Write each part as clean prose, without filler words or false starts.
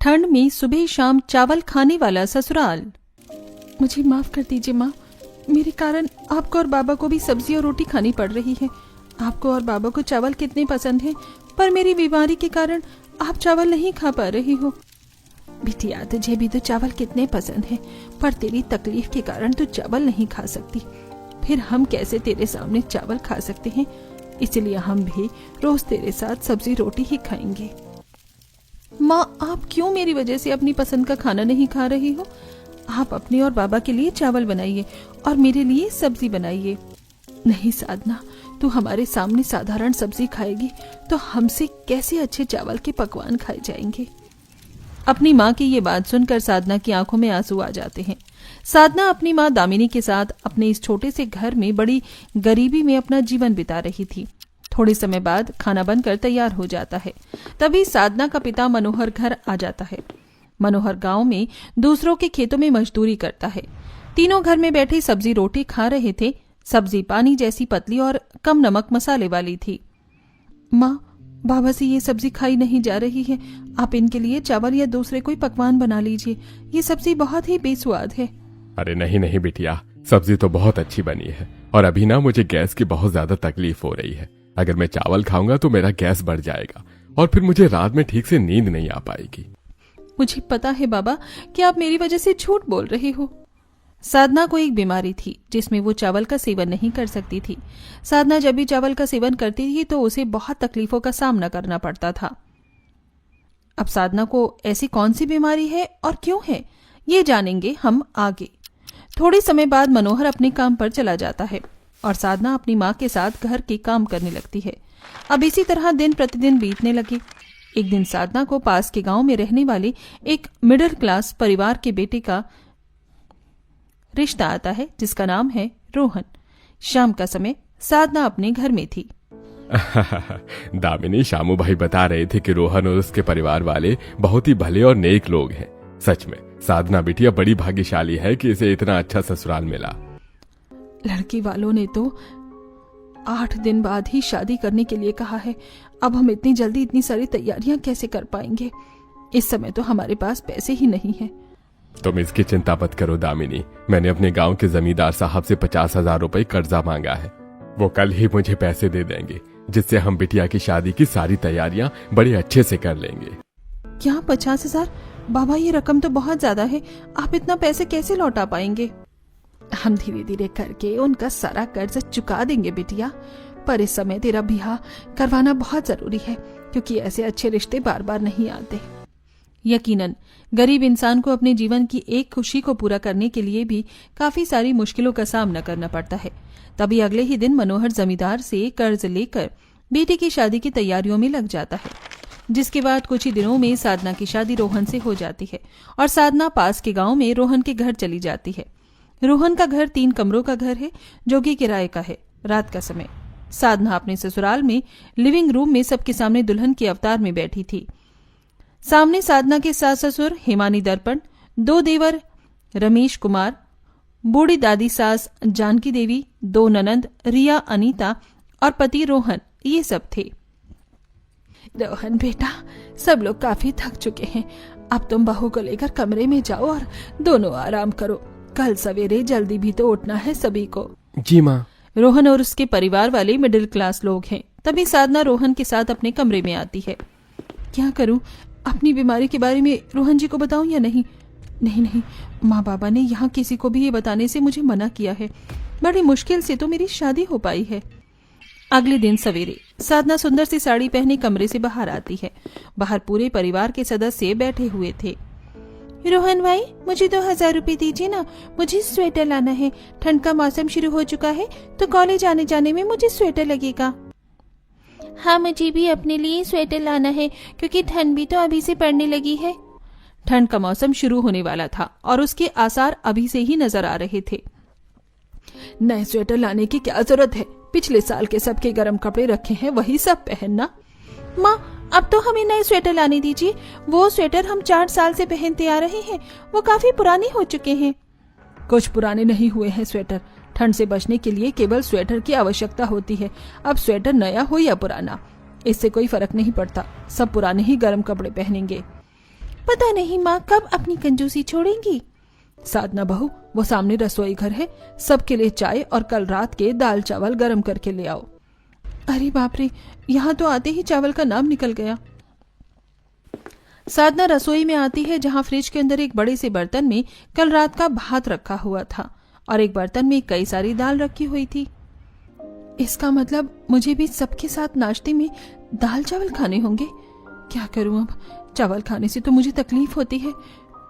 ठंड में सुबह शाम चावल खाने वाला ससुराल। मुझे माफ कर दीजिए माँ, मेरे कारण आपको और बाबा को भी सब्जी और रोटी खानी पड़ रही है। आपको और बाबा को चावल कितने पसंद है, पर मेरी बीमारी के कारण आप चावल नहीं खा पा रही हो। बिटिया, तुझे भी तो चावल कितने पसंद है, पर तेरी तकलीफ के कारण तू चावल नहीं खा सकती। फिर हम कैसे तेरे सामने चावल खा सकते हैं? इसलिए हम भी रोज तेरे साथ सब्जी रोटी ही खाएंगे। माँ, आप क्यों मेरी वजह से अपनी पसंद का खाना नहीं खा रही हो? आप अपने और बाबा के लिए चावल बनाइए और मेरे लिए सब्जी बनाइए। नहीं साधना, तू हमारे सामने साधारण सब्जी खाएगी तो हमसे कैसे अच्छे चावल के पकवान खाए जाएंगे। अपनी माँ की ये बात सुनकर साधना की आंखों में आंसू आ जाते हैं। साधना अपनी माँ दामिनी के साथ अपने इस छोटे से घर में बड़ी गरीबी में अपना जीवन बिता रही थी। थोड़े समय बाद खाना बनकर तैयार हो जाता है। तभी साधना का पिता मनोहर घर आ जाता है। मनोहर गांव में दूसरों के खेतों में मजदूरी करता है। तीनों घर में बैठे सब्जी रोटी खा रहे थे। सब्जी पानी जैसी पतली और कम नमक मसाले वाली थी। माँ, बाबा से ये सब्जी खाई नहीं जा रही है, आप इनके लिए चावल या दूसरे कोई पकवान बना लीजिए। ये सब्जी बहुत ही बेस्वाद है। अरे नहीं नहीं बिटिया, सब्जी तो बहुत अच्छी बनी है और अभी ना मुझे गैस की बहुत ज्यादा तकलीफ हो रही है। अगर मैं चावल खाऊंगा तो मेरा गैस बढ़ जाएगा और फिर मुझे रात में ठीक से नींद नहीं आ पाएगी। मुझे पता है बाबा कि आप मेरी वजह से झूठ बोल रहे हो। साधना को एक बीमारी थी जिसमें वो चावल का सेवन नहीं कर सकती थी। साधना जब भी चावल का सेवन करती थी तो उसे बहुत तकलीफों का सामना करना पड़ता था। अब साधना को ऐसी कौन सी बीमारी है और क्यों है, ये जानेंगे हम आगे। थोड़े समय बाद मनोहर अपने काम पर चला जाता है और साधना अपनी माँ के साथ घर के काम करने लगती है। अब इसी तरह दिन प्रतिदिन बीतने लगे। एक दिन साधना को पास के गांव में रहने वाले एक मिडिल क्लास परिवार के बेटे का रिश्ता आता है जिसका नाम है रोहन। शाम का समय साधना अपने घर में थी। दामिनी, शामू भाई बता रहे थे कि रोहन और उसके परिवार वाले बहुत ही भले और नेक लोग हैं। सच में साधना बिटिया बड़ी भाग्यशाली है कि इसे इतना अच्छा ससुराल मिला। लड़की वालों ने तो 8 दिन बाद ही शादी करने के लिए कहा है। अब हम इतनी जल्दी इतनी सारी तैयारियां कैसे कर पाएंगे? इस समय तो हमारे पास पैसे ही नहीं है। तुम इसकी चिंता मत करो दामिनी, मैंने अपने गांव के जमींदार साहब से 50,000 रुपए कर्जा मांगा है। वो कल ही मुझे पैसे दे देंगे, जिससे हम बिटिया की शादी की सारी तैयारियां बड़े अच्छे से कर लेंगे। क्या 50,000? बाबा, ये रकम तो बहुत ज्यादा है। आप इतना पैसे कैसे लौटा पाएंगे? हम धीरे धीरे करके उनका सारा कर्ज चुका देंगे बिटिया, पर इस समय तेरा ब्याह करवाना बहुत जरूरी है क्योंकि ऐसे अच्छे रिश्ते बार बार नहीं आते। यकीनन गरीब इंसान को अपने जीवन की एक खुशी को पूरा करने के लिए भी काफी सारी मुश्किलों का सामना करना पड़ता है। तभी अगले ही दिन मनोहर जमींदार से कर्ज लेकर बेटी की शादी की तैयारियों में लग जाता है, जिसके बाद कुछ ही दिनों में साधना की शादी रोहन से हो जाती है और साधना पास के गांव में रोहन के घर चली जाती है। रोहन का घर 3 कमरों का घर है जो कि किराए का है। रात का समय साधना अपने ससुराल में लिविंग रूम में सबके सामने दुल्हन के अवतार में बैठी थी। सामने साधना के सास ससुर हेमानी दर्पण, 2 देवर रमेश कुमार, बूढ़ी दादी सास जानकी देवी, 2 ननंद रिया अनीता और पति रोहन, ये सब थे। रोहन बेटा, सब लोग काफी थक चुके हैं। अब तुम बहू को लेकर कमरे में जाओ और दोनों आराम करो। कल सवेरे जल्दी भी तो उठना है सभी को। जी माँ। रोहन और उसके परिवार वाले मिडिल क्लास लोग हैं। तभी साधना रोहन के साथ अपने कमरे में आती है। क्या करूं? अपनी बीमारी के बारे में रोहन जी को बताऊं या नहीं? नहीं, माँ बाबा ने यहाँ किसी को भी ये बताने से मुझे मना किया है। बड़ी मुश्किल से तो मेरी शादी हो पाई है। अगले दिन सवेरे साधना सुंदर सी साड़ी पहने कमरे से बाहर आती है। बाहर पूरे परिवार के सदस्य बैठे हुए थे। रोहन भाई, मुझे 2,000 रुपए दीजिए ना, मुझे स्वेटर लाना है। ठंड का मौसम शुरू हो चुका है तो कॉलेज आने जाने में मुझे स्वेटर लगेगा। हाँ, मुझे भी अपने लिए स्वेटर लाना है क्योंकि ठंड भी तो अभी से पड़ने लगी है। ठंड का मौसम शुरू होने वाला था और उसके आसार अभी से ही नजर आ रहे थे। नए स्वेटर लाने की क्या जरूरत है? पिछले साल के सबके गर्म कपड़े रखे हैं, वही सब पहनना। माँ, अब तो हमें नए स्वेटर लाने दीजिए। वो स्वेटर हम 4 साल से पहनते आ रहे हैं, वो काफी पुराने हो चुके हैं। कुछ पुराने नहीं हुए हैं स्वेटर। ठंड से बचने के लिए केवल स्वेटर की आवश्यकता होती है। अब स्वेटर नया हो या पुराना, इससे कोई फर्क नहीं पड़ता। सब पुराने ही गर्म कपड़े पहनेंगे। पता नहीं माँ कब अपनी कंजूसी छोड़ेंगी। साधना बहू, वो सामने रसोई घर है, सबके लिए चाय और कल रात के दाल चावल गरम करके ले आओ। अरे बाप रे, यहाँ तो आते ही चावल का नाम निकल गया। साधना रसोई में आती है जहाँ फ्रिज के अंदर एक बड़े से बर्तन में कल रात का भात रखा हुआ था और एक बर्तन में कई सारी दाल रखी हुई थी। इसका मतलब मुझे भी सबके साथ नाश्ते में दाल चावल खाने होंगे। क्या करूं अब, चावल खाने से तो मुझे तकलीफ होती है।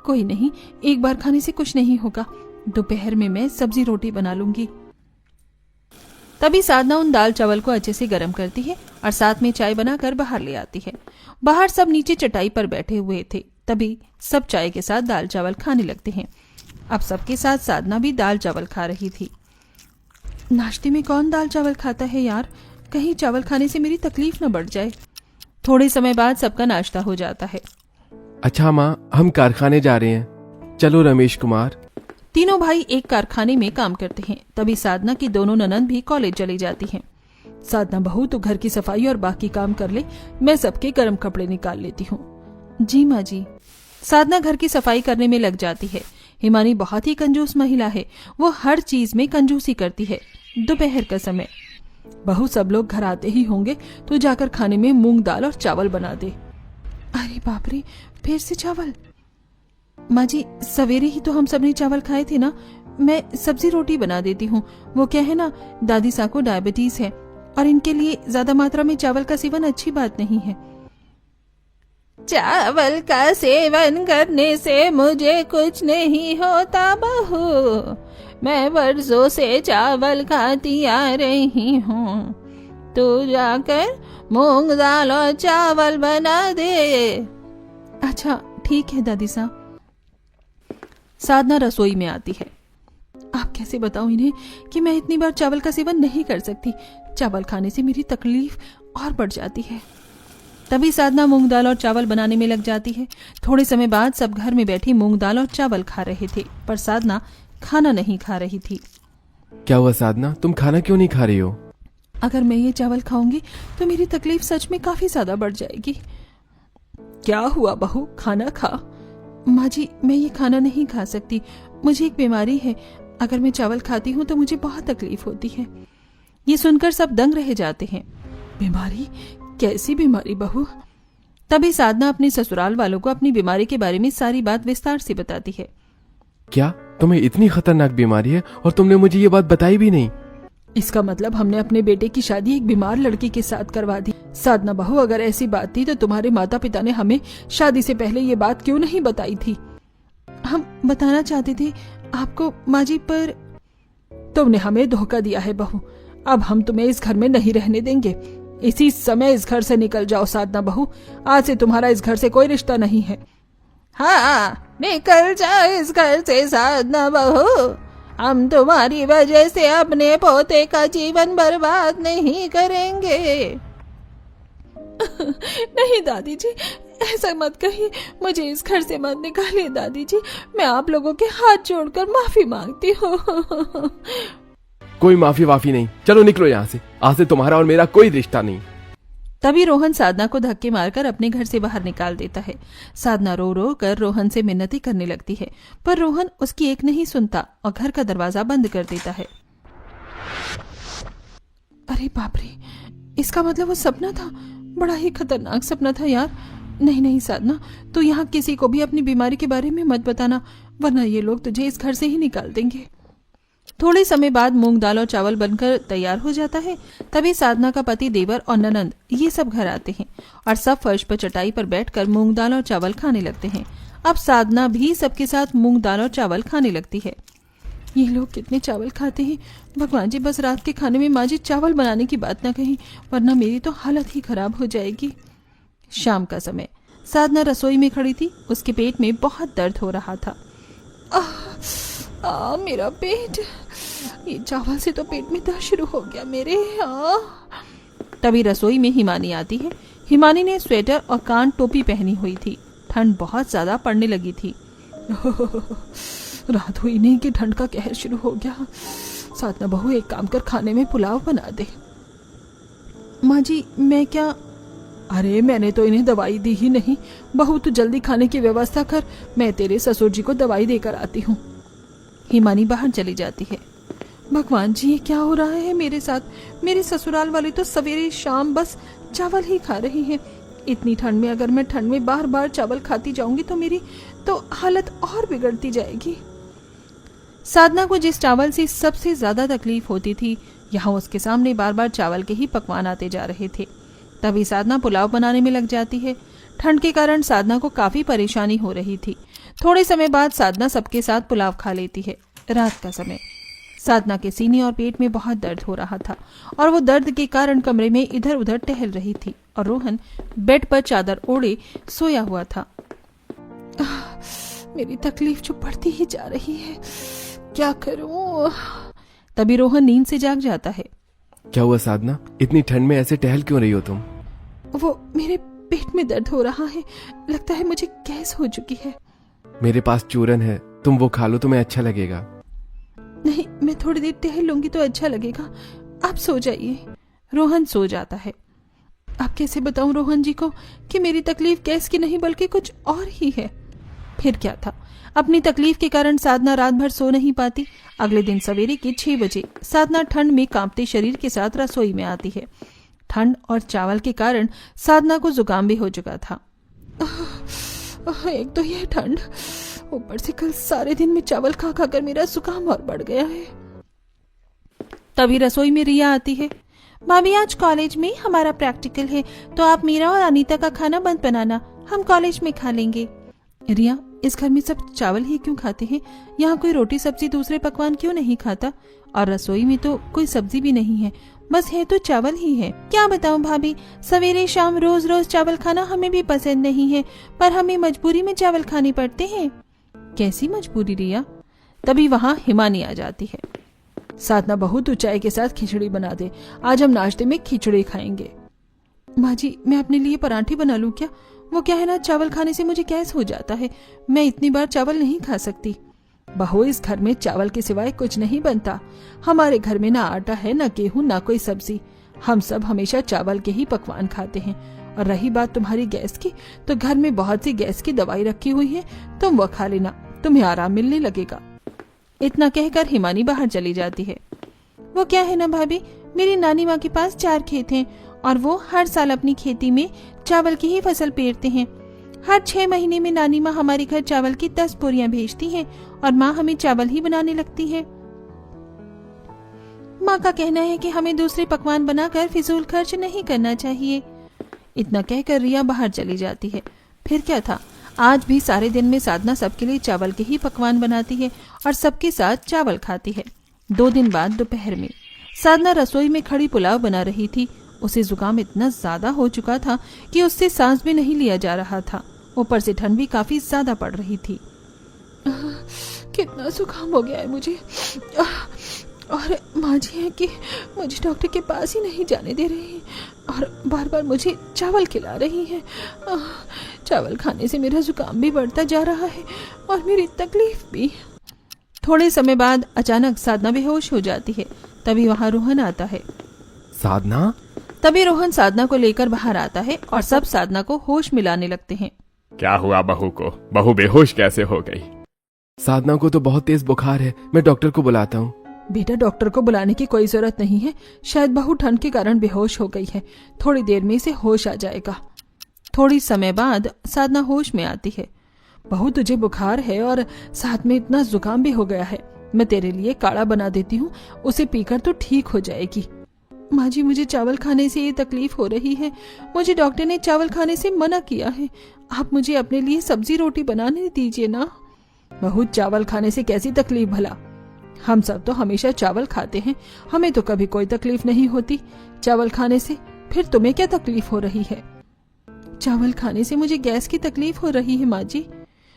कोई नहीं, एक बार खाने से कुछ नहीं होगा, दोपहर में मैं सब्जी रोटी बना लूंगी। तभी साधना उन दाल चावल को अच्छे से गर्म करती है और साथ में चाय बनाकर बाहर ले आती है। बाहर सब नीचे चटाई पर बैठे हुए थे, तभी सब चाय के साथ दाल चावल खाने लगते हैं। अब सबके साथ साधना भी दाल चावल खा रही थी। नाश्ते में कौन दाल चावल खाता है यार, कहीं चावल खाने से मेरी तकलीफ न बढ़ जाए। थोड़े समय बाद सबका नाश्ता हो जाता है। अच्छा माँ, हम कारखाने जा रहे हैं, चलो रमेश कुमार। तीनों भाई एक कारखाने में काम करते हैं। तभी साधना की दोनों ननंद भी कॉलेज चली जाती हैं। साधना बहू, तो घर की सफाई और बाकी काम कर ले, मैं सबके गर्म कपड़े निकाल लेती हूँ। जी माँ जी। साधना घर की सफाई करने में लग जाती है। हिमानी बहुत ही कंजूस महिला है, वो हर चीज में कंजूसी करती है। दोपहर का समय, बहू सब लोग घर आते ही होंगे तो जाकर खाने में मूंग दाल और चावल बना दे। अरे बाप रे, फिर से चावल। माँ जी, सवेरे ही तो हम सबने चावल खाए थे ना, मैं सब्जी रोटी बना देती हूँ। वो क्या है ना, दादी सा को डायबिटीज है और इनके लिए ज्यादा मात्रा में चावल का सेवन अच्छी बात नहीं है। चावल का सेवन करने से मुझे कुछ नहीं होता बहू, मैं बरसों से चावल खाती आ रही हूँ। तू जाकर मूंग दाल और चावल बना दे। अच्छा ठीक है दादी साहब। साधना रसोई में आती है। आप कैसे बताऊं इन्हें कि मैं इतनी बार चावल का सेवन नहीं कर सकती, चावल खाने से मेरी तकलीफ और बढ़ जाती है। तभी साधना मूंग दाल और चावल बनाने में लग जाती है। थोड़े समय बाद सब घर में बैठी मूंग दाल और चावल खा रहे थे, पर साधना खाना नहीं खा रही थी। क्या हुआ साधना, तुम खाना क्यों नहीं खा रही हो? अगर मैं ये चावल खाऊंगी तो मेरी तकलीफ सच में काफी ज्यादा बढ़ जाएगी। क्या हुआ बहू, खाना खा। माँ जी, मैं ये खाना नहीं खा सकती, मुझे एक बीमारी है, अगर मैं चावल खाती हूँ तो मुझे बहुत तकलीफ होती है। ये सुनकर सब दंग रह जाते हैं। बीमारी? कैसी बीमारी बहू? तभी साधना अपने ससुराल वालों को अपनी बीमारी के बारे में सारी बात विस्तार से बताती है। क्या तुम्हें इतनी खतरनाक बीमारी है और तुमने मुझे ये बात बताई भी नहीं? इसका मतलब हमने अपने बेटे की शादी एक बीमार लड़की के साथ करवा दी। साधना बहू, अगर ऐसी बात थी तो तुम्हारे माता पिता ने हमें शादी से पहले ये बात क्यों नहीं बताई थी? हम बताना चाहते थे आपको माँ जी, पर तुमने हमें धोखा दिया है बहू। अब हम तुम्हें इस घर में नहीं रहने देंगे। इसी समय इस घर से निकल जाओ साधना बहू, आज से तुम्हारा इस घर से कोई रिश्ता नहीं है। हाँ, निकल जाओ इस घर से साधना बहू, हम तुम्हारी वजह से अपने पोते का जीवन बर्बाद नहीं करेंगे। नहीं दादी जी, ऐसा मत कहिए, मुझे इस घर से मत निकालिए दादी जी, मैं आप लोगों के हाथ जोड़कर माफी मांगती हूँ। कोई माफी वाफी नहीं, चलो निकलो यहाँ से, आज से तुम्हारा और मेरा कोई रिश्ता नहीं। तभी रोहन साधना को धक्के मारकर अपने घर से बाहर निकाल देता है। साधना रो रो कर रोहन से मिन्नतें करने लगती है, पर रोहन उसकी एक नहीं सुनता और घर का दरवाजा बंद कर देता है। अरे बाप रे, इसका मतलब वो सपना था, बड़ा ही खतरनाक सपना था यार। नहीं नहीं साधना, तो यहाँ किसी को भी अपनी बीमारी के बारे में मत बताना, वरना ये लोग तुझे इस घर से ही निकाल देंगे। थोड़े समय बाद मूंग दाल और चावल बनकर तैयार हो जाता है। तभी साधना का पति देवर और ननंद ये सब घर आते हैं और सब फर्श पर चटाई पर बैठकर मूंग दाल और चावल खाने लगते हैं। अब साधना भी सबके साथ मूंग दाल और चावल खाने लगती है। ये लोग कितने चावल खाते हैं भगवान जी, बस रात के खाने में माँ जी चावल बनाने की बात ना कहीं, वरना मेरी तो हालत ही खराब हो जाएगी। शाम का समय, साधना रसोई में खड़ी थी, उसके पेट में बहुत दर्द हो रहा था। मेरा पेट, ये चावल से तो पेट में दर्द शुरू हो गया मेरे। तभी रसोई में हिमानी आती है। हिमानी ने स्वेटर और कान टोपी पहनी हुई थी, ठंड बहुत ज्यादा पड़ने लगी थी। रात हुई नहीं कि ठंड का कहर शुरू हो गया। साधना बहू, एक काम कर, खाने में पुलाव बना दे। माँ जी, मैं क्या? अरे मैंने तो इन्हें दवाई दी ही नहीं। बहू तू जल्दी खाने की व्यवस्था कर, मैं तेरे ससुर जी को दवाई देकर आती हूँ। हिमानी बाहर चली जाती है। भगवान जी, ये क्या हो रहा है मेरे साथ? मेरे ससुराल वाले तो सवेरे शाम बस चावल ही खा रही हैं। इतनी ठंड में अगर मैं ठंड में बार बार चावल खाती जाऊंगी तो मेरी तो हालत और बिगड़ती जाएगी। साधना को जिस चावल से सबसे ज्यादा तकलीफ होती थी, यहाँ उसके सामने बार बार चावल के ही पकवान आते जा रहे थे। तभी साधना पुलाव बनाने में लग जाती है। ठंड के कारण साधना को काफी परेशानी हो रही थी। थोड़े समय बाद साधना सबके साथ पुलाव खा लेती है। रात का समय। साधना के सीने और पेट में बहुत दर्द हो रहा था और वो दर्द के कारण कमरे में इधर उधर टहल रही थी और रोहन बेड पर चादर ओढ़े सोया हुआ था। मेरी तकलीफ जो बढ़ती ही जा रही है, क्या करूं? तभी रोहन नींद से जाग जाता है। क्या हुआ साधना, इतनी ठंड में ऐसे टहल क्यों रही हो तुम? वो मेरे पेट में दर्द हो रहा है, लगता है मुझे गैस हो चुकी है। मेरे पास चूरन है, तुम वो खा लो, तुम्हें अच्छा लगेगा। नहीं, मैं थोड़ी देर टहल लूंगी तो अच्छा लगेगा, आप सो जाइए। रोहन सो जाता है। अब कैसे बताऊं रोहन जी को कि मेरी तकलीफ गैस की नहीं बल्कि कुछ और ही है। फिर क्या था, अपनी तकलीफ के कारण साधना रात भर सो नहीं पाती। अगले दिन सवेरे के 6 बजे साधना ठंड में कांपते शरीर के साथ रसोई में आती है। ठंड और चावल के कारण साधना को जुकाम भी हो चुका था। एक तो यह ठंड, ऊपर से कल सारे दिन में चावल खा खाकर मेरा जुकाम और बढ़ गया है। तभी रसोई में रिया आती है। भाभी, आज कॉलेज में हमारा प्रैक्टिकल है तो आप मेरा और अनीता का खाना बंद बनाना, हम कॉलेज में खा लेंगे। रिया, इस घर में सब चावल ही क्यों खाते हैं? यहाँ कोई रोटी सब्जी दूसरे पकवान क्यों नहीं खाता? और रसोई में तो कोई सब्जी भी नहीं है, बस है तो चावल ही है। क्या बताऊं भाभी, सवेरे शाम रोज रोज चावल खाना हमें भी पसंद नहीं है, पर हमें मजबूरी में चावल खाने पड़ते हैं। कैसी मजबूरी रिया? तभी वहाँ हिमानी आ जाती है। साधना बहू, तू चाय के साथ खिचड़ी बना दे, आज हम नाश्ते में खिचड़ी खाएंगे। माँ जी, मैं अपने लिए पराठे बना लूं क्या? वो क्या है ना, चावल खाने से मुझे गैस हो जाता है, मैं इतनी बार चावल नहीं खा सकती। बहू, इस घर में चावल के सिवाय कुछ नहीं बनता। हमारे घर में ना आटा है, ना गेहूं, ना कोई सब्जी। हम सब हमेशा चावल के ही पकवान खाते हैं। और रही बात तुम्हारी गैस की, तो घर में बहुत सी गैस की दवाई रखी हुई है, तुम वो खा लेना, तुम्हें आराम मिलने लगेगा। इतना कहकर हिमानी बाहर चली जाती है। वो क्या है ना भाभी, मेरी नानी माँ के पास 4 खेत हैं और वो हर साल अपनी खेती में चावल की ही फसल पेरते हैं। हर 6 महीने में नानी माँ हमारे घर चावल की 10 बोरियां भेजती हैं और माँ हमें चावल ही बनाने लगती है। माँ का कहना है कि हमें दूसरे पकवान बनाकर फिजूल खर्च नहीं करना चाहिए। इतना कहकर रिया बाहर चली जाती है। फिर क्या था, आज भी सारे दिन में साधना सबके लिए चावल के ही पकवान बनाती है और सबके साथ चावल खाती है। 2 दिन बाद दोपहर में साधना रसोई में खड़ी पुलाव बना रही थी। उसे जुकाम इतना ज्यादा हो चुका था कि उससे सांस भी नहीं लिया जा रहा था। ऊपर से ठंड भी काफी ज्यादा पड़ रही थी। कितना जुकाम हो गया है मुझे। और माँ जी है कि मुझे डॉक्टर के पास ही नहीं जाने दे रही है और बार बार मुझे चावल खिला रही है। चावल खाने से मेरा जुकाम भी बढ़ता जा रहा है और मेरी तकलीफ भी। थोड़े समय बाद अचानक साधना बेहोश हो जाती है। तभी वहाँ रोहन आता है। साधना? तभी रोहन साधना को लेकर बाहर आता है और सब साधना को होश में लाने लगते हैं। क्या हुआ बहू को? बहू बेहोश कैसे हो गई? साधना को तो बहुत तेज बुखार है, मैं डॉक्टर को बुलाता हूँ। बेटा, डॉक्टर को बुलाने की कोई जरूरत नहीं है, शायद बहू ठंड के कारण बेहोश हो गई है, थोड़ी देर में इसे होश आ जाएगा। थोड़ी समय बाद साधना होश में आती है। बहू, तुझे बुखार है और साथ में इतना जुकाम भी हो गया है, मैं तेरे लिए काढ़ा बना देती हूँ, उसे पीकर तो ठीक हो जाएगी। माँ जी, मुझे चावल खाने से ये तकलीफ हो रही है, मुझे डॉक्टर ने चावल खाने से मना किया है, आप मुझे अपने लिए सब्जी रोटी बनाने दीजिए ना। बहू, चावल खाने से कैसी तकलीफ भला? हम सब तो हमेशा चावल खाते हैं, हमें तो कभी कोई तकलीफ नहीं होती चावल खाने से, फिर तुम्हें क्या तकलीफ हो रही है? चावल खाने से मुझे गैस की तकलीफ हो रही है माँ जी।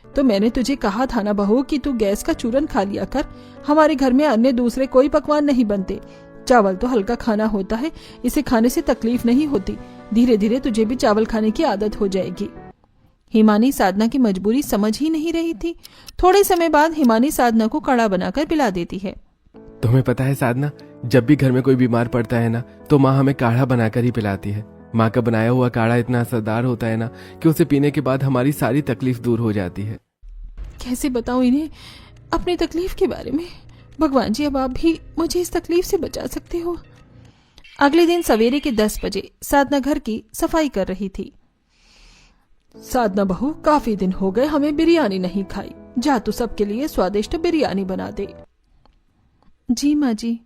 तो मैंने तुझे कहा था ना बहू कि तू गैस का चूरन खा लिया कर, हमारे घर में अन्य दूसरे कोई पकवान नहीं बनते, चावल तो हल्का खाना होता है, इसे खाने से तकलीफ नहीं होती, धीरे धीरे तुझे भी चावल खाने की आदत हो जाएगी। हिमानी साधना की मजबूरी समझ ही नहीं रही थी। थोड़े समय बाद हिमानी साधना को काढ़ा बनाकर पिला देती है। तुम्हें पता है साधना, जब भी घर में कोई बीमार पड़ता है ना, तो माँ हमें काढ़ा बनाकर ही पिलाती है। माँ का बनाया हुआ काढ़ा इतना असरदार होता है ना कि उसे पीने के बाद हमारी सारी तकलीफ दूर हो जाती है। कैसे बताऊं इन्हें अपनी तकलीफ के बारे में। भगवान जी, अब आप भी मुझे इस तकलीफ से बचा सकते हो। अगले दिन सवेरे के 10 बजे साधना घर की सफाई कर रही थी। साधना बहू, काफी दिन हो गए हमें बिरयानी नहीं खाई, जा तू सबके लिए स्वादिष्ट बिरयानी बना दे। जी माँ जी।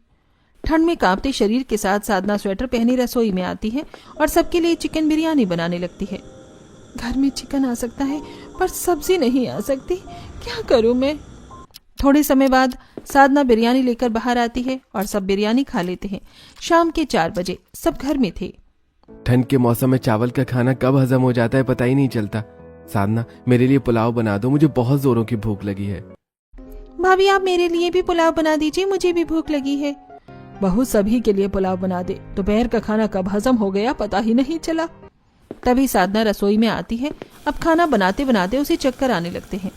ठंड में कांपते शरीर के साथ साधना स्वेटर पहनी रसोई में आती है और सबके लिए चिकन बिरयानी बनाने लगती है। घर में चिकन आ सकता है पर सब्जी नहीं आ सकती, क्या करूं मैं। थोड़े समय बाद साधना बिरयानी लेकर बाहर आती है और सब बिरयानी खा लेते हैं। शाम के 4 बजे सब घर में थे। ठंड के मौसम में चावल का खाना कब हजम हो जाता है पता ही नहीं चलता। साधना, मेरे लिए पुलाव बना दो, मुझे बहुत जोरों की भूख लगी है। भाभी, आप मेरे लिए भी पुलाव बना दीजिए, मुझे भी भूख लगी है। बहू, सभी के लिए पुलाव बना दे, दोपहर का खाना कब हजम हो गया पता ही नहीं चला। तभी साधना रसोई में आती है। अब खाना बनाते बनाते उसे चक्कर आने लगते हैं।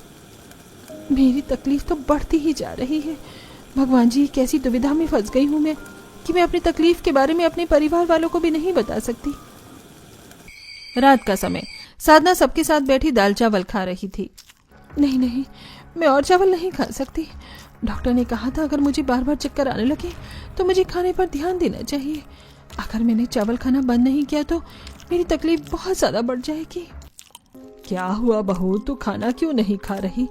मेरी तकलीफ तो बढ़ती ही जा रही है। भगवान जी, कैसी दुविधा में फंस गई हूँ मैं कि मैं अपनी तकलीफ के बारे में अपने परिवार वालों को भी नहीं बता सकती। रात का समय, साधना सबके साथ बैठी दाल चावल खा रही थी। नहीं नहीं, मैं और चावल नहीं खा सकती। डॉक्टर ने कहा था अगर मुझे बार बार चक्कर आने लगे तो मुझे खाने पर ध्यान देना चाहिए। अगर मैंने चावल खाना बंद नहीं किया तो मेरी तकलीफ बहुत ज्यादा बढ़ जाएगी। क्या हुआ बहू, तू खाना क्यों नहीं खा रही?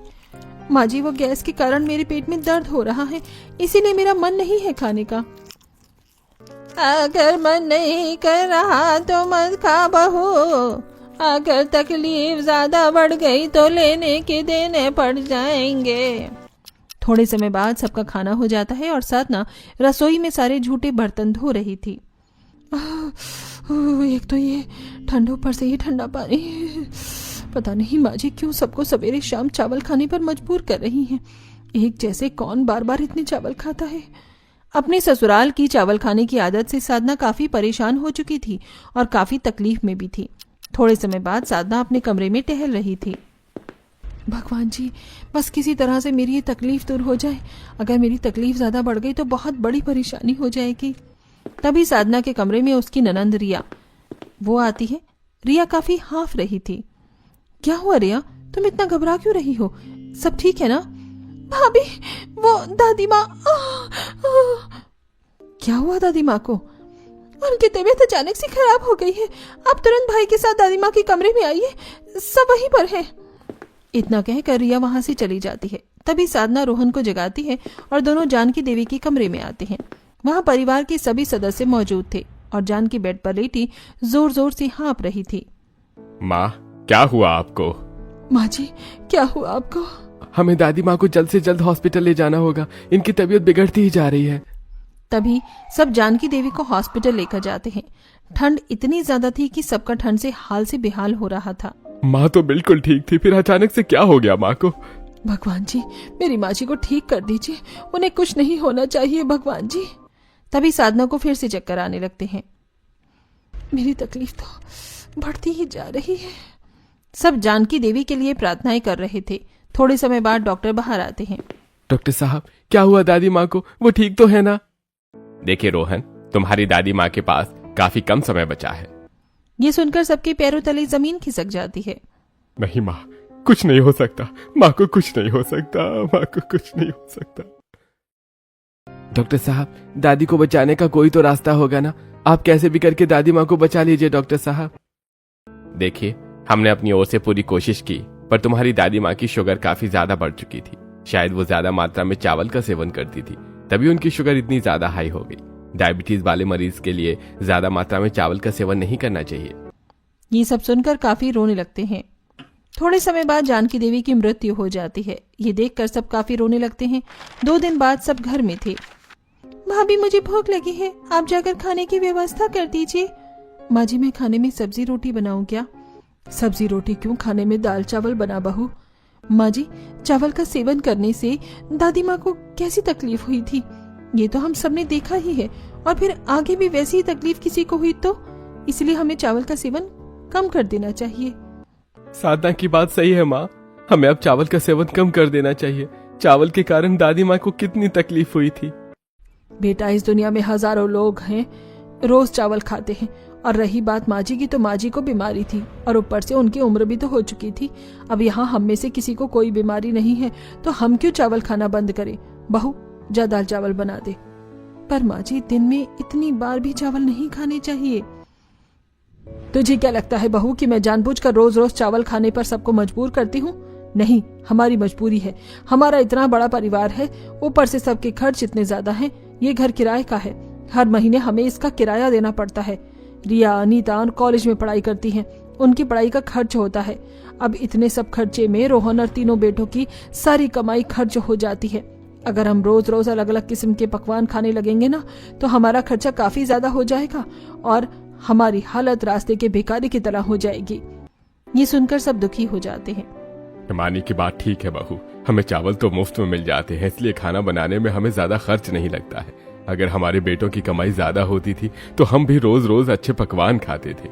माँ जी, वो गैस के कारण मेरे पेट में दर्द हो रहा है, इसीलिए मेरा मन नहीं है खाने का। अगर मन नहीं कर रहा तो मत खा बहू, अगर तकलीफ ज्यादा बढ़ गई तो लेने के देने पड़ जाएंगे। थोड़े समय बाद सबका खाना हो जाता है और साधना रसोई में सारे झूठे बर्तन धो रही थी। एक तो ये ठंड, ऊपर से ये ठंडा पानी। पता नहीं माँ जी क्यों सबको सवेरे शाम चावल खाने पर मजबूर कर रही हैं। एक जैसे कौन बार बार इतने चावल खाता है। अपने ससुराल की चावल खाने की आदत से साधना काफी परेशान हो चुकी थी और काफी तकलीफ में भी थी। थोड़े समय बाद साधना अपने कमरे में टहल रही थी। भगवान जी, बस किसी तरह से मेरी ये तकलीफ दूर हो जाए। अगर मेरी तकलीफ ज्यादा बढ़ गई तो बहुत बड़ी परेशानी हो जाएगी। तभी साधना के कमरे में उसकी ननंद रिया वो आती है। रिया काफी हाँफ रही थी। क्या हुआ रिया, तुम इतना घबरा क्यों रही हो? सब ठीक है ना? भाभी, वो दादी माँ। क्या हुआ दादी माँ को? उनकी तबीयत अचानक से खराब हो गई है। आप तुरंत भाई के साथ दादी माँ के कमरे में आइए, सब वहीं पर है। इतना कहकर रिया वहां से चली जाती है। तभी साधना रोहन को जगाती है और दोनों जानकी देवी के कमरे में आते हैं। वहां परिवार के सभी सदस्य मौजूद थे और जानकी बेड पर लेटी जोर जोर से हाँप रही थी। माँ, क्या हुआ आपको? माँ जी, क्या हुआ आपको? हमें दादी माँ को जल्द से जल्द हॉस्पिटल ले जाना होगा, इनकी तबीयत बिगड़ती ही जा रही है। तभी सब जानकी देवी को हॉस्पिटल लेकर जाते हैं। ठंड इतनी ज्यादा थी कि सबका ठंड से हाल से बेहाल हो रहा था। माँ तो बिल्कुल ठीक थी, फिर अचानक से क्या हो गया माँ को? भगवान जी, मेरी माँ जी को ठीक कर दीजिए, उन्हें कुछ नहीं होना चाहिए भगवान जी। तभी साधना को फिर से चक्कर आने लगते हैं। मेरी तकलीफ तो बढ़ती ही जा रही है। सब जानकी देवी के लिए प्रार्थनाएं कर रहे थे। थोड़े समय बाद डॉक्टर बाहर आते हैं। डॉक्टर साहब, क्या हुआ दादी माँ को? वो ठीक तो है ना? देखिए रोहन, तुम्हारी दादी माँ के पास काफी कम समय बचा है। ये सुनकर सबके पैरों तले जमीन खिसक जाती है। नहीं माँ, कुछ नहीं हो सकता। माँ को कुछ नहीं हो सकता। माँ को कुछ नहीं हो सकता। डॉक्टर साहब, दादी को बचाने का कोई तो रास्ता होगा ना? आप कैसे भी करके दादी माँ को बचा लीजिए डॉक्टर साहब। देखिए, हमने अपनी ओर से पूरी कोशिश की, पर तुम्हारी दादी माँ की शुगर काफी ज्यादा बढ़ चुकी थी। शायद वो ज्यादा मात्रा में चावल का सेवन करती थी, तभी उनकी शुगर इतनी ज्यादा हाई हो गई। डायबिटीज वाले मरीज के लिए ज्यादा मात्रा में चावल का सेवन नहीं करना चाहिए। ये सब सुनकर काफी रोने लगते हैं। थोड़े समय बाद जानकी देवी की मृत्यु हो जाती है। ये देखकर सब काफी रोने लगते हैं। 2 दिन बाद सब घर में थे। भाभी, मुझे भूख लगी है, आप जाकर खाने की व्यवस्था कर दीजिए। माँ जी, मैं खाने में सब्जी रोटी बनाऊं क्या? सब्जी रोटी क्यों, खाने में दाल चावल बना बहू। माँ जी, चावल का सेवन करने से दादी माँ को कैसी तकलीफ हुई थी ये तो हम सबने देखा ही है, और फिर आगे भी वैसी ही तकलीफ किसी को हुई तो इसलिए हमें चावल का सेवन कम कर देना चाहिए। साधना की बात सही है माँ, हमें अब चावल का सेवन कम कर देना चाहिए। चावल के कारण दादी माँ को कितनी तकलीफ हुई थी। बेटा, इस दुनिया में हजारों लोग हैं रोज चावल खाते हैं और रही बात माँ जी की, तो माँ जी को बीमारी थी और ऊपर से उनकी उम्र भी तो हो चुकी थी। अब यहाँ हम में से किसी को कोई बीमारी नहीं है, तो हम क्यों चावल खाना बंद करें? बहू जा दाल चावल बना दे। पर माँ जी, दिन में इतनी बार भी चावल नहीं खाने चाहिए। तुझे क्या लगता है बहू कि मैं जानबूझकर रोज रोज चावल खाने पर सबको मजबूर करती हूँ? नहीं, हमारी मजबूरी है। हमारा इतना बड़ा परिवार है, ऊपर से सबके खर्च इतने ज्यादा हैं। ये घर किराए का है, हर महीने हमें इसका किराया देना पड़ता है। रिया, अनीता कॉलेज में पढ़ाई करती हैं, उनकी पढ़ाई का खर्च होता है। अब इतने सब खर्चे में रोहन और तीनों बेटों की सारी कमाई खर्च हो जाती है। अगर हम रोज रोज अलग अलग किस्म के पकवान खाने लगेंगे ना, तो हमारा खर्चा काफी ज्यादा हो जाएगा और हमारी हालत रास्ते के भिखारी की तरह हो जाएगी। ये सुनकर सब दुखी हो जाते हैं। हिमानी की बात ठीक है बहू, हमें चावल तो मुफ्त में मिल जाते हैं, इसलिए खाना बनाने में हमें ज्यादा खर्च नहीं लगता है। अगर हमारे बेटों की कमाई ज्यादा होती थी तो हम भी रोज रोज अच्छे पकवान खाते थे।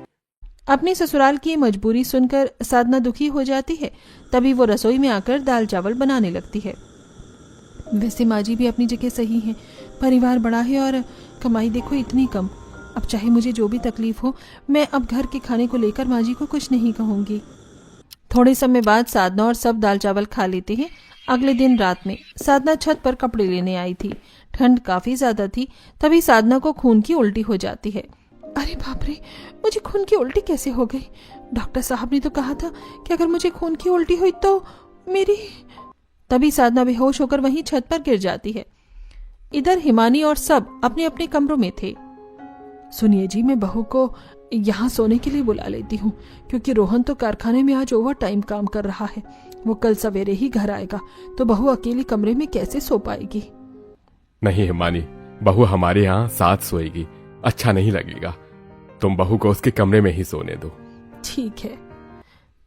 अपनी ससुराल की मजबूरी सुनकर साधना दुखी हो जाती है। तभी वो रसोई में आकर दाल चावल बनाने लगती है। वैसे माँ जी भी अपनी जगह सही है, परिवार बड़ा है और कमाई देखो इतनी कम। अब चाहे मुझे जो भी तकलीफ हो, मैं अब घर के खाने को लेकर माँ जी को कुछ नहीं कहूंगी। थोड़े समय बाद साधना और सब दाल चावल खा लेते हैं। अगले दिन रात में साधना छत पर कपड़े लेने आई थी। ठंड काफी ज्यादा थी। तभी साधना को खून की उल्टी हो जाती है। अरे बाप रे, मुझे खून की उल्टी कैसे हो गई? डॉक्टर साहब ने तो कहा था कि अगर मुझे खून की उल्टी हुई तो मेरी। तभी साधना बेहोश होकर वहीं छत पर गिर जाती है। इधर हिमानी और सब अपने अपने कमरों में थे। सुनिए जी, मैं बहू को यहाँ सोने के लिए बुला लेती हूँ, क्योंकि रोहन तो कारखाने में आज ओवर टाइम काम कर रहा है। वो कल सवेरे ही घर आएगा, तो बहू अकेली कमरे में कैसे सो पाएगी? नहीं हिमानी, बहू हमारे यहाँ साथ सोएगी, अच्छा नहीं लगेगा। तुम बहू को उसके कमरे में ही सोने दो। ठीक है।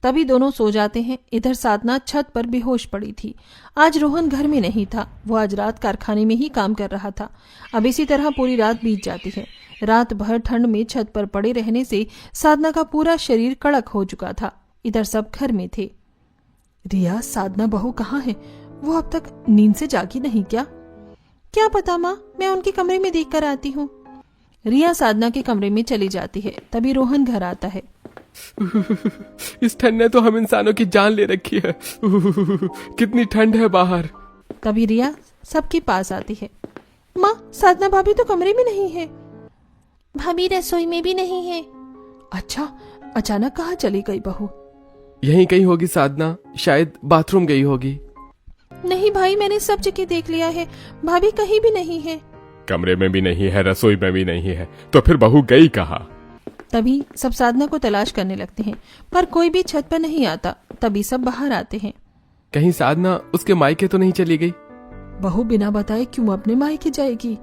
तभी दोनों सो जाते हैं। इधर साधना छत पर बेहोश पड़ी थी। आज रोहन घर में नहीं था, वो आज रात कारखाने में ही काम कर रहा था। अब इसी तरह पूरी रात बीत जाती है। रात भर ठंड में छत पर पड़े रहने से साधना का पूरा शरीर कड़क हो चुका था। इधर सब घर में थे। रिया, साधना बहू कहाँ है? वो अब तक नींद से जागी नहीं क्या? क्या पता माँ, मैं उनके कमरे में देख कर आती हूँ। रिया साधना के कमरे में चली जाती है। तभी रोहन घर आता है। इस ठंड ने तो हम इंसानों की जान ले रखी है। कितनी ठंड है बाहर। तभी रिया सबके पास आती है। माँ, साधना भाभी तो कमरे में नहीं है। भाभी रसोई में भी नहीं है। अच्छा, अचानक कहाँ चली गई बहू? यहीं कहीं होगी साधना, शायद बाथरूम गई होगी। नहीं भाई, मैंने सब जगह देख लिया है, भाभी कहीं भी नहीं है। कमरे में भी नहीं है, रसोई में भी नहीं है, तो फिर बहू गई कहाँ? तभी सब साधना को तलाश करने लगते हैं, पर कोई भी छत पर नहीं आता। तभी सब बाहर आते हैं। कहीं साधना उसके मायके तो नहीं चली गई? बहू बिना बताए क्यों अपने मायके जाएगी?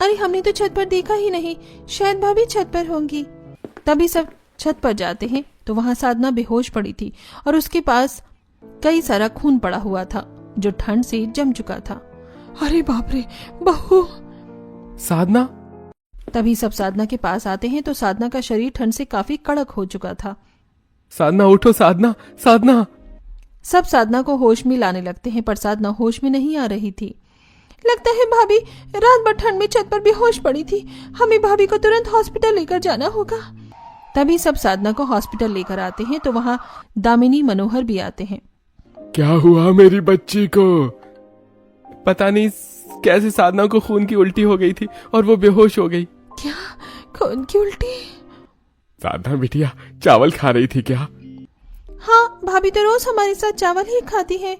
अरे हमने तो छत पर देखा ही नहीं, शायद भाभी छत पर होंगी। तभी सब छत पर जाते हैं तो वहां साधना बेहोश पड़ी थी और उसके पास कई सारा खून पड़ा हुआ था, जो ठंड से जम चुका था। अरे बाप रे, बहू! साधना! तभी सब साधना के पास आते हैं तो साधना का शरीर ठंड से काफी कड़क हो चुका था। साधना उठो, साधना, साधना! सब साधना को होश में लाने लगते हैं, पर साधना होश में नहीं आ रही थी। लगता है भाभी रात भर ठंड में छत पर बेहोश पड़ी थी, हमें भाभी को तुरंत हॉस्पिटल लेकर जाना होगा। तभी सब साधना को हॉस्पिटल लेकर आते हैं तो वहाँ दामिनी मनोहर भी आते हैं। क्या हुआ मेरी बच्ची को? पता नहीं कैसे साधना को खून की उल्टी हो गई थी और वो बेहोश हो गई। क्या खून की उल्टी? साधना बिटिया चावल खा रही थी क्या? हाँ, भाभी तो रोज हमारे साथ चावल ही खाती है।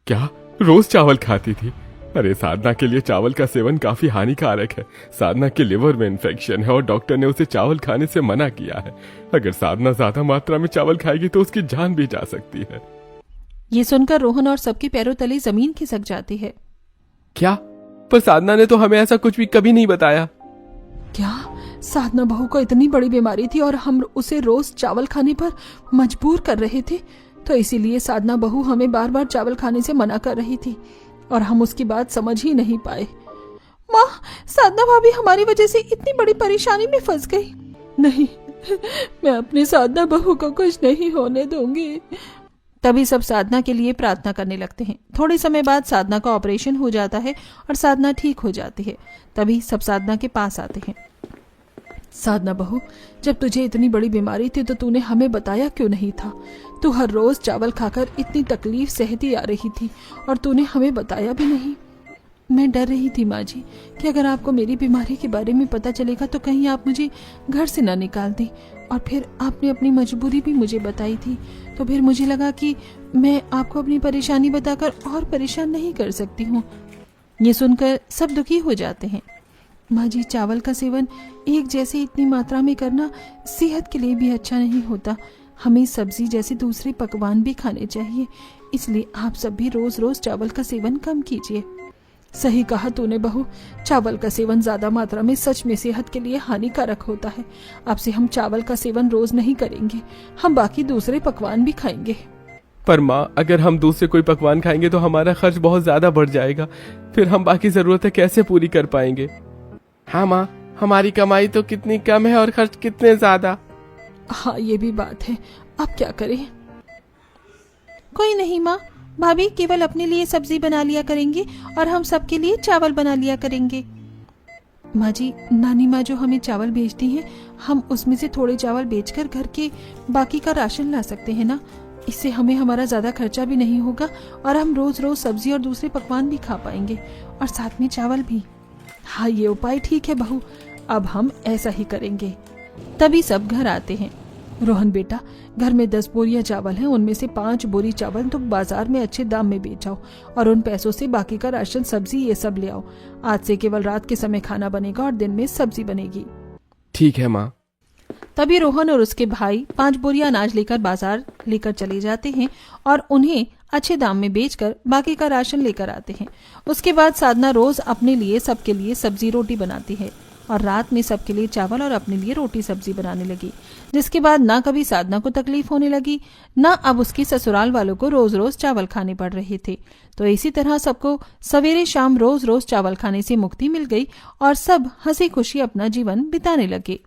क्या रोज चावल खाती थी? अरे साधना के लिए चावल का सेवन काफी हानिकारक है। साधना के लिवर में इन्फेक्शन है और डॉक्टर ने उसे चावल खाने से मना किया है। अगर साधना ज्यादा मात्रा में चावल खाएगी तो उसकी जान भी जा सकती है। ये सुनकर रोहन और सबके पैरों तले जमीन खिसक जाती है। क्या? पर साधना ने तो हमें ऐसा कुछ भी कभी नहीं बताया। क्या साधना बहू को इतनी बड़ी बीमारी थी और हम उसे रोज चावल खाने पर मजबूर कर रहे थे, तो इसीलिए साधना बहू हमें बार बार चावल खाने से मना कर रही थी और हम उसकी बात समझ ही नहीं पाए। माँ, साधना भाभी हमारी वजह से इतनी बड़ी परेशानी में फंस गई। नहीं, मैं अपनी साधना बहू को कुछ नहीं होने दूंगी। तभी सब साधना के लिए प्रार्थना करने लगते हैं। थोड़े समय बाद साधना का ऑपरेशन हो जाता है और साधना ठीक हो जाती है। तभी सब साधना के पास आते हैं। साधना बहू, जब तुझे इतनी बड़ी बीमारी थी तो तूने हमें बताया क्यों नहीं था? तू हर रोज चावल खाकर इतनी तकलीफ सहती आ रही थी और तूने हमें बताया भी नहीं। मैं डर रही थी माँ जी कि अगर आपको मेरी बीमारी के बारे में पता चलेगा तो कहीं आप मुझे घर से ना निकाल दें। और फिर आपने अपनी मजबूरी भी मुझे बताई थी, तो फिर मुझे लगा कि मैं आपको अपनी परेशानी बताकर और परेशान नहीं कर सकती हूँ। ये सुनकर सब दुखी हो जाते हैं। माँ जी, चावल का सेवन एक जैसे इतनी मात्रा में करना सेहत के लिए भी अच्छा नहीं होता। हमें सब्जी जैसे दूसरे पकवान भी खाने चाहिए। इसलिए आप सब भी रोज रोज चावल का सेवन कम कीजिए। सही कहा तूने बहू, चावल का सेवन ज्यादा मात्रा में सच में सेहत के लिए हानिकारक होता है। अब से हम चावल का सेवन रोज नहीं करेंगे, हम बाकी दूसरे पकवान भी खाएंगे। पर माँ, अगर हम दूसरे कोई पकवान खाएंगे तो हमारा खर्च बहुत ज्यादा बढ़ जाएगा, फिर हम बाकी जरूरतें कैसे पूरी कर पाएंगे? हाँ माँ, हमारी कमाई तो कितनी कम है और खर्च कितने ज्यादा। हाँ, ये भी बात है, अब क्या करें? कोई नहीं माँ, भाभी केवल अपने लिए सब्जी बना लिया करेंगे और हम सबके लिए चावल बना लिया करेंगे। माँ जी, नानी माँ जो हमें चावल भेजती हैं, हम उसमें से थोड़े चावल बेचकर घर के बाकी का राशन ला सकते हैं ना। इससे हमें हमारा ज्यादा खर्चा भी नहीं होगा और हम रोज रोज सब्जी और दूसरे पकवान भी खा पाएंगे और साथ में चावल भी। हाँ, ये उपाय ठीक है बहू, अब हम ऐसा ही करेंगे। तभी सब घर आते हैं। रोहन बेटा, घर में 10 बोरियां चावल हैं, उनमें से 5 बोरी चावल तुम बाजार में अच्छे दाम में बेचाओ और उन पैसों से बाकी का राशन, सब्जी ये सब ले आओ। आज से केवल रात के समय खाना बनेगा और दिन में सब्जी बनेगी। ठीक है माँ। तभी रोहन और उसके भाई 5 बोरियां अनाज लेकर बाजार लेकर चले जाते हैं और उन्हें अच्छे दाम में बेचकर बाकी का राशन लेकर आते हैं। उसके बाद साधना रोज अपने लिए सबके लिए सब्जी रोटी बनाती है और रात में सबके लिए चावल और अपने लिए रोटी सब्जी बनाने लगी, जिसके बाद ना कभी साधना को तकलीफ होने लगी, ना अब उसकी ससुराल वालों को रोज रोज चावल खाने पड़ रहे थे। तो इसी तरह सबको सवेरे शाम रोज रोज चावल खाने से मुक्ति मिल गई और सब हंसी खुशी अपना जीवन बिताने लगे।